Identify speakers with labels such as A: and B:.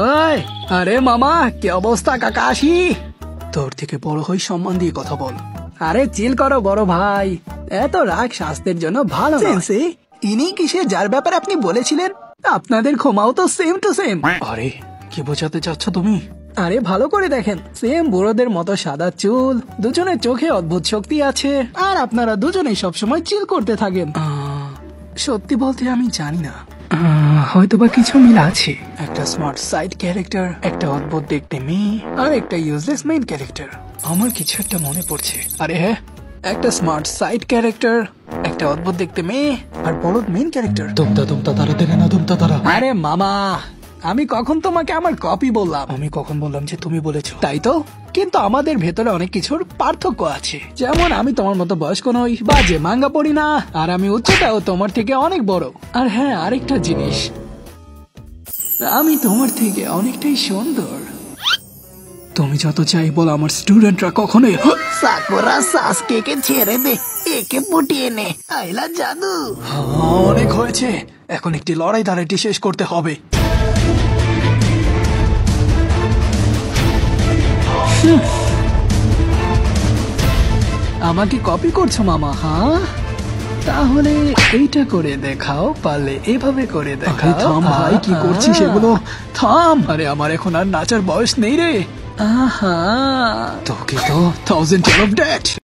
A: ওই আরে মামা, কি অবস্থা কাকাশি? তোর থেকে বড় হই, সম্মান দিয়ে কথা বল। আরে চিল করো বড় ভাই, এত রাগ স্বাস্থ্যের জন্য ভালো না। ইনি কিসে যার ব্যাপারে আপনি বলেছিলেন? আপনাদের ক্ষমাও তো সেম টু সেম। আরে কি বোঝাতে চাচ্ছ তুমি? আরে ভালো করে দেখেন, সেম বুড়োদের মতো সাদা চুল, দুজনের চোখে অদ্ভুত শক্তি আছে, আর আপনারা দুজনেই সবসময় চিল করতে থাকেন। সত্যি বলতে আমি জানি না, হয়তোবা কিছু মিল আছে। একটা স্মার্ট সাইড ক্যারেক্টার, একটা অদ্ভুত দেখতে মেয়ে, আর একটা ইউজলেস মেইন ক্যারেক্টার। আমার কিছু একটা মনে পড়ছে। আরে হ্যাঁ, একটা স্মার্ট সাইড ক্যারেক্টার, একটা অদ্ভুত দেখতে মেয়ে, আর বলদ মেইন ক্যারেক্টার।
B: তুমতা তারা দেখে না, তুমতা তারা।
A: আরে মামা, আমি কখন তোমাকে আমার কপি বললাম? আমি কখন বললাম যে তুমি বলেছো? তাই তো, কিন্তু আমাদের ভেতরে অনেক কিছুর পার্থক্য আছে। যেমন আমি তোমার মতো বয়স্ক নই, বা যে মাঙ্গা পড়ি না, আর আমি উচ্চতাও তোমার থেকে অনেক বড়। আর হ্যাঁ, আরেকটা জিনিস, আমি তোমার থেকে অনেকটাই সুন্দর। তুমি যত চাই বলো, আমার স্টুডেন্টরা কখনোই সাকুরা সাসকে ছেড়ে দে, একে পটিয়ে নে। আইলা জাদু। অনেক হয়েছে, এখন একটি লড়াই দাঁড়াইটি শেষ করতে হবে। আমাকে কপি করছো মামা? হ্যাঁ, তাহলে এইটা করে দেখাও, পারলে এভাবে করে দেখাও। থাম ভাই, কি করছিস এগুলো? থাম। আরে আমার এখন আর নাচার বয়স নেই রে। আহা, তোকে তো 1000 of that